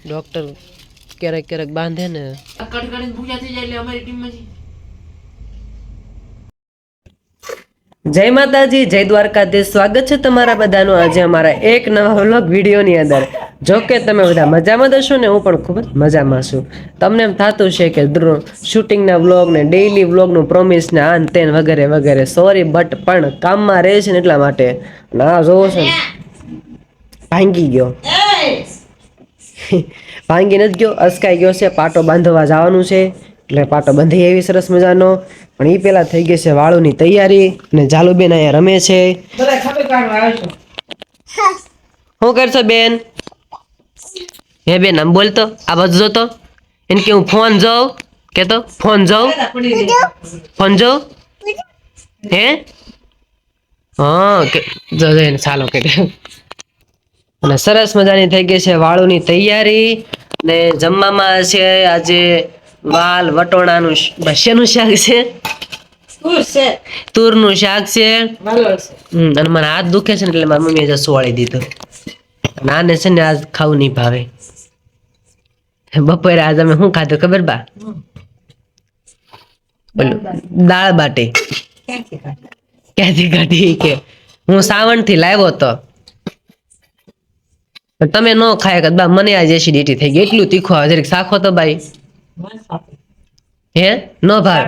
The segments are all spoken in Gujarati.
ડોક્ટર ક્યારેક ક્યારેક બાંધે ને કટકડીને પૂજા થઈ જાય એટલે અમારી ટીમમાંથી જય માતાજી, જય દ્વારકાધીશ. સ્વાગત છે તમારા બધાનું આજે અમારા એક નવા વ્લોગ વિડીયોની અંદર. જો કે તમે બધા મજામાં દશો ને હું પણ ખૂબ જ મજામાં છું. તમને એમ થતું છે કે શૂટિંગના વ્લોગ ને ડેઈલી વ્લોગનું પ્રોમિસ ને આન તેન વગેરે વગેરે. સોરી બટ પણ કામમાં રહે છે ને એટલા માટે. ના જોવો છે ભાંગી ગયો ભાંગી નથી ગયો, અસકાઈ ગયો છે. પાટો બાંધવા જવાનું છે એટલે પાટો બંધી એવી સરસ મજાનો. પણ એ પેલા થઈ ગઈ છે વાળુની તૈયારી ને જાલુબેન અહીંયા રમે છે. શું કરશો બેન? હે બેન આમ બોલતો, આ બાજુ જોતો. એને કે હું ફોન જોઉં, કેતો ફોન જોઉં, ફોન જોઉં. હે હા કે જો એને ચાલો કે અને સરસ મજાની થઈ ગઈ છે વાળુની તૈયારી. ને જમવામાં છે આજે વાલ વટોણાનું શેનું શાક છે? તુરનું શાક છે. અને મારા હાથ દુખે છે ને એટલે મારી મમ્મીએ જસું વાળી દીધું. નાને છે ને આજ ખાવું નહીં ભાવે. બપોરે આજ અમે શું ખાધું ખબર બા? દાળ બાટી. ક્યાંથી કાઢી કે હું સાવણ થી લાવ્યો તો તમે નો ખાય કે બા મને આજ એસિડિટી થઈ ગઈ. એટલું તીખું આવે જરીક સાખો તો બાઈ. હે નો ભાવે.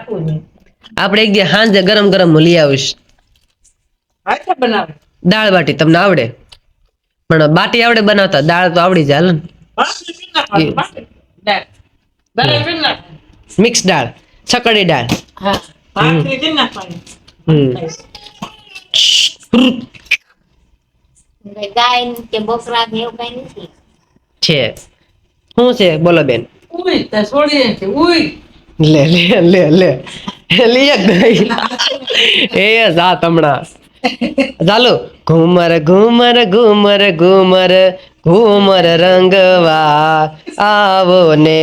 આપણે એક દી સાંજે ગરમ ગરમ લઈ આવીશ. દાળ બાટી તમને આવડે? પણ બાટી આવડે બનાવતા, દાળ તો આવડી જાય ને. મિક્સ દાળ, છકડી દાળ. છે શું છે બોલો બેન? લે લે લે લે એ જા તમણા ચાલો. ઘુમર ઘુમર ઘુમર ઘુમર ઘુમર રંગવા આવો ને.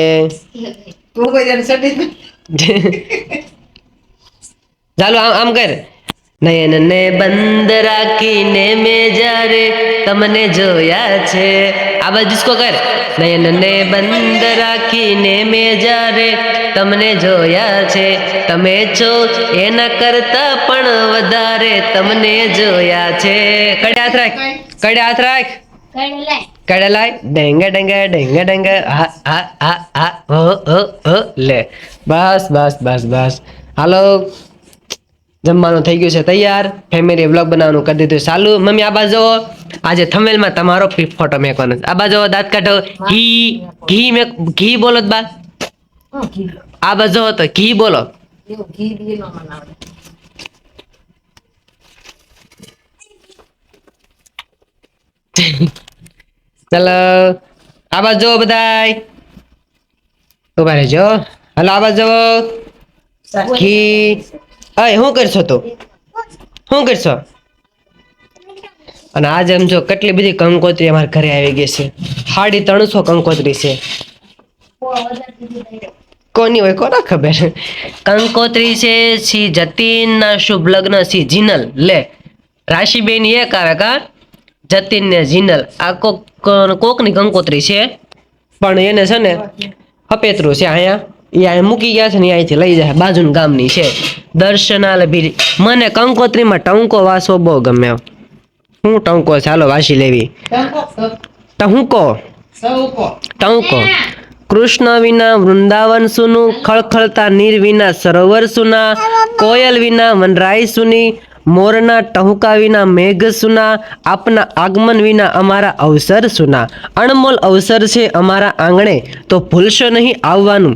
ચાલો આમ કર. નયન ને બંધ રાખીને મેં જ્યારે તમને જોયા છે. આ બાજુ ડિસ્કો કર. નયન ને બંધ રાખીને મેં જ્યારે તમને જોયા છે. તમે છો એના કરતા પણ વધારે તમને જોયા છે. કડે હાથ રાખ, કડે હાથ રાખ, કડે લાય. ડેંગે ડેંગે ડેંગે ડેંગે હા હા હા હા હો લે. બસ બસ બસ બસ હાલો. જમવાનું થઈ ગયું છે તૈયાર. ફેમિલી વ્લોગ બનાવવાનું કરી દીધું ચાલુ. મમ્મી આ બાજુ જોવો. આજે થંબનેલમાં તમારો ફોટો મેકવાનો છે. આ બાજુ દાંત કાઢો. ઘી ઘી ઘી બોલો બા. આ બાજુ જોવો તો ઘી બોલો. ચાલો આ બાજુ જોવો બધાય. ઉભા રહેજો. હાલો આ બાજુ જોવો. ઘી અય શું કરશો તું? શું કરશો? અને આજે એમ જો કેટલી બધી કંકોત્રી અમારા ઘરે આવી ગઈ છે. 350 કંકોત્રી છે. કોની હોય કોને ખબર. કંકોત્રી છે શ્રી જતીન ના શુભ લગ્ન શ્રી જીનલ. લે રાશિબેન એક આવે કા જતીન ને જીનલ. આ કોક ની કંકોત્રી છે પણ એને છે ને હપેતરું છે. અહીંયા મૂકી ગયા છે ને અહીંથી લઈ જાય. બાજુના ગામની છે. દર્શના ભીરી. મને કંકોત્રીમાં ટંકો વાસવો બહુ ગમે. હું ટંકો ચાલો વાસી લેવી. ટહુકો ટંકો. કૃષ્ણ વિના વૃંદાવન સુનું, ખળખળતા નીર વિના સરોવર સુના, કોયલ વિના વનરાય સુની, મોરના ટહુકા વિના મેઘ સુના, આપના આગમન વિના અમારા અવસર સુના. અણમોલ અવસર છે અમારા આંગણે તો ભૂલશો નહીં આવવાનું.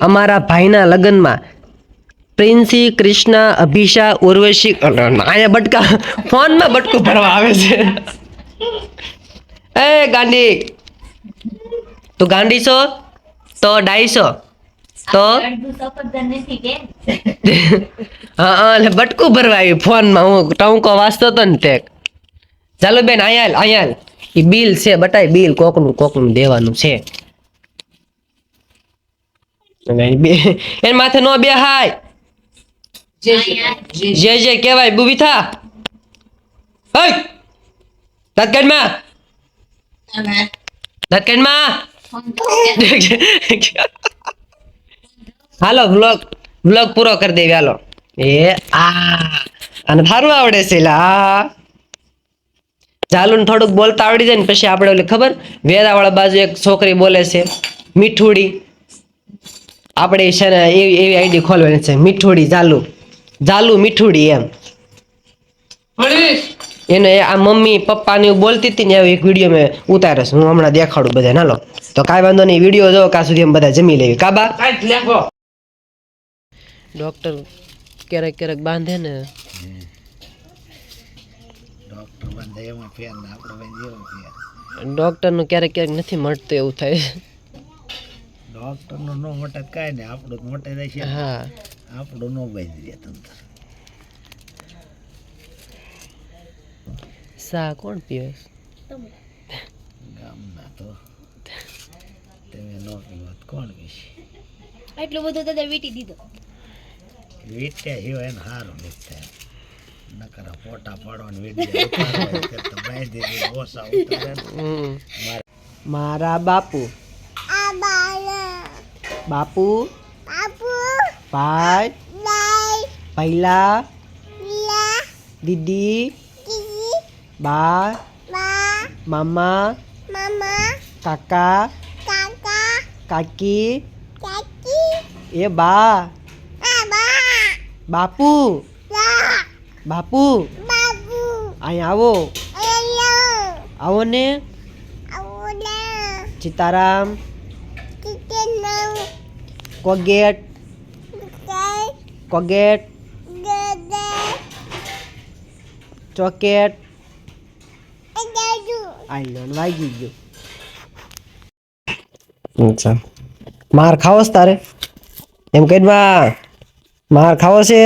અમારા ભાઈના લગ્નમાં પ્રિન્સી, કૃષ્ણા, અભિષા, ઉર્વશી. અહીંયા બટકા ફોનમાં બટકું ભરવા આવે છે. એ ગાંડી તું ગાંડી છો તો ડાઈસો તો હા બટકું ભરવા આવ્યું ફોનમાં. હું ટંકો વાંચતો હતો ને તે. ચાલો બેન અહીંયા અહીંયા એ બિલ છે બટાય. બિલ કોકનું દેવાનું છે. એ માથે નો બેહાય. જે જે કેવાય બુબી થા. તાત્કાલિકમાં દત્કેનમાં હાલો વ્લોગ પૂરો કરી દેવી હાલો એ આ અને થારું આવડે છે લા ચાલુ ને થોડુંક બોલતા આવડી જાય ને પછી આપણે ઓલી ખબર વેરાવાળા બાજુ એક છોકરી બોલે છે મીઠુડી આપણે છે ને એવી આઈડી ખોલવાની છે મીઠુડી જાલુ મીઠુડી એમ એને આ મમ્મી પપ્પા ને એવું બોલતી હતી ને એક વિડીયો મેં ઉતારે છે હું હમણાં દેખાડું બધા હાલો તો કાંઈ વાંધો નહીં વિડીયો જો કાં સુધી અમે બધા જમી લેવી કાબા ડોક્ટર ક્યારેક બાંધે ને ડોક્ટર નું ક્યારેક નથી મળતું એવું થાય ડોક્ટર નો નો મોટે કાંઈ નહીં આપણું મોટે રહેશે હા આપણું નો બાંધી દે તંત્ર સા કોણ પીવે ગામના તો તમે નો પીવત કોણ પીશે એટલું બધું તો વીટી દીધો વીટ્યા સિવાય એને સારું નથી થાય નકરા ફોટા પાડવાની વિડીયો બાંધી દે ઓછા ઉતારે ને. મારા બાપુ બાપુ ભાઈ પહેલા દીદી બા મામા કાકા કાકી એ બા બાપુ બાપુ અહીંયા આવો ને સીતારામ કોગેટ ચોકેટ આઈલોન વાગી ગયું અચ્છા માર ખાવો છે તારે એમ કઈ માર ખાવો છે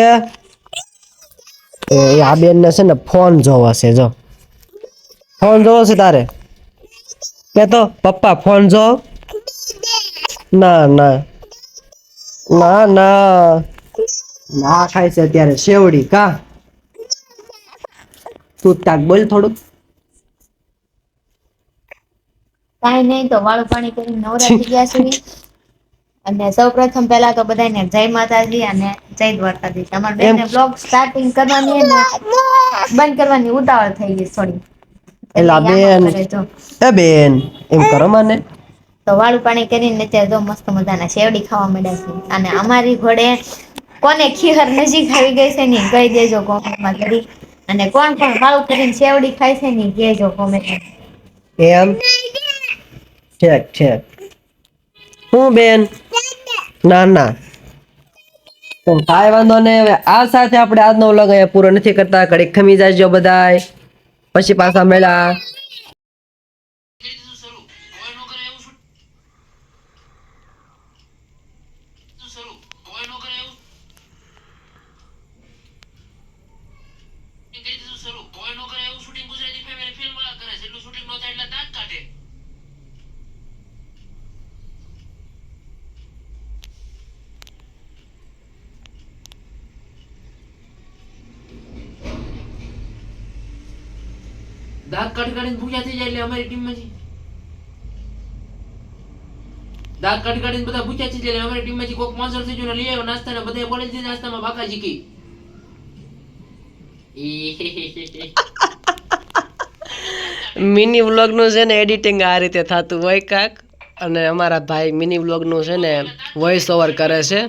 આ બેન ને છે ને ફોન જોવો છે જો ફોન જોવો છે તારે કે તો પપ્પા ફોન જો ના ના ના ના ના ખાય છે અત્યારે શેવડી કા તું તાક બોલ થોડુંક કાંઈ નહીં તો વાળું પાણી કરીને નવરા થઈ ગયા છે અને સૌપ્રથમ પહેલા તો બધાને જય માતાજી અને જય દ્વારકાધીશ. અમાર બેનને બ્લોગ સ્ટાર્ટિંગ કરવાની ને બંધ કરવાની ઉતાવળ થઈ ગઈ થોડી. એલા બેન એ બેન એમ કરો મને તો વાળું પાણી કરીને અત્યારે જો મસ્ત મજાના શેવડી ખાવા મળ્યા છે અને અમારી ઘોડે કોને ખીહર નજીક આવી ગઈ છે ને કહી દેજો કોમેન્ટમાં કરી અને કોણ વાળું કરીને શેવડી ખાય છે ને કહેજો કોમેન્ટમાં. એમ ઠીક હું બેન ના ના તો કાંઈ વાંધો નહીં હવે આ સાથે આપણે આજનો વ્લોગ અહીંયા પૂરો નથી કરતા ઘડીક ખમી જાજો બધાય પછી પાછા મેળા દાંત કાઢી ભૂખ્યા થઈ જાય એટલે અમારી ટીમમાંથી દાંત કાઢીને બધા ભૂખ્યા થઈ જાય એટલે અમારી ટીમમાંથી કોક સ્પોન્સર થઈ ગયો લઈ આવ્યો નાસ્તા ને બધા બોલે છે નાસ્તામાં બાકાજી કી મિની વ્લોગ નું છે ને એડિટિંગ આ રીતે થતું હોય કાક અને અમારા ભાઈ મિની વ્લોગ નું છે ને વોઇસ ઓવર કરે છે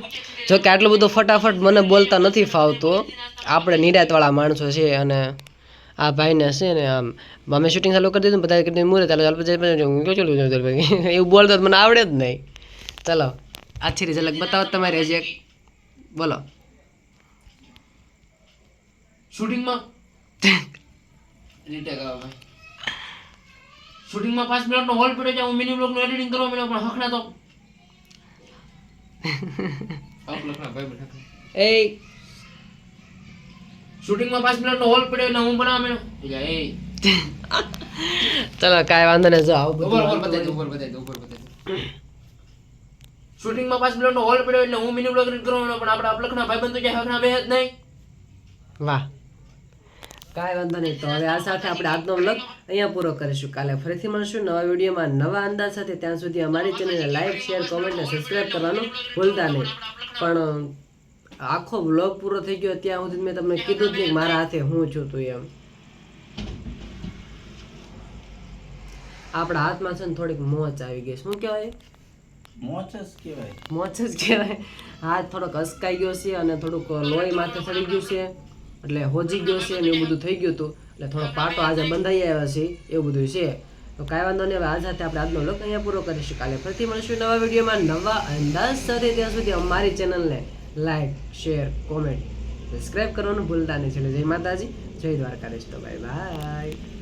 જો કે આટલું બધું ફટાફટ મને બોલતા નથી ફાવતું આપણે નિરાતવાળા માણસો છે અને આ ભાઈને છે ને આમ અમે શૂટિંગ ચાલુ કરી દીધું બધા કરી મુરે ચાલો એવું બોલતો મને આવડે જ નહીં ચલો આછી ઝલક બતાવો તમારે હજી એક બોલો શૂટિંગમાં રીટેક આવે ભાઈ શૂટિંગમાં 5 મિનિટનો હોલ્ડ પડ્યો છે હું મિની બ્લોગ નું એડિટિંગ કરવા મળ્યો પણ હખના તો આપ લખના ભાઈ બેઠા એ શૂટિંગમાં 5 મિનિટનો હોલ્ડ પડ્યો એટલે હું બનાવવા મળ્યો એ ચલો કાંઈ વાંધો નહીં જો આવું ઉપર બતાવી દો શૂટિંગમાં 5 મિનિટનો હોલ્ડ પડ્યો એટલે હું મિની બ્લોગ એડિટ કરવા મળ્યો પણ આપણા અપલખના ભાઈબંધ તો જે હખના બે જ નહીં વાહ કાંઈ વાંધો નહીં. તો હવે આ સાથે આપણે આજનો વ્લોગ અહીંયા પૂરો કરીશું. કાલે ફરીથી મળશું નવા વિડીયોમાં નવા અંદાજ સાથે. ત્યાં સુધી અમારી ચેનલને લાઈક, શેર, કોમેન્ટ અને સબસ્ક્રાઈબ કરવાનું ભૂલતા નહીં. પણ આખો વ્લોગ પૂરો થઈ ગયો ત્યાં સુધી મેં તમને કીધું જ નહીં કે મારા હાથે હું છું તું એમ. આપણા હાથમાં છે ને થોડીક મોચ આવી ગઈ. શું કહેવાય? મોચ જ કહેવાય. હાથ થોડોક અસકાઈ ગયો છે અને થોડુંક લોહી માથે ચડી ગયું છે, એટલે હોજી ગયો છે ને એવું બધું થઈ ગયું હતું. એટલે થોડો પાટો આજે બંધાઈ આવ્યા છે એવું બધું છે. તો કાંઈ વાંધો નહીં. હવે આ સાથે આપણે આજનો વ્લોગ અહીંયા પૂરો કરીશું. કાલે ફરીથી મળીશું નવા વિડીયોમાં નવા અંદાજ સાથે. ત્યાં સુધી અમારી ચેનલને લાઈક, શેર, કોમેન્ટ, સબસ્ક્રાઈબ કરવાનું ભૂલતા નહીં. જય માતાજી, જય દ્વારકાધીશ. તો બાય બાય.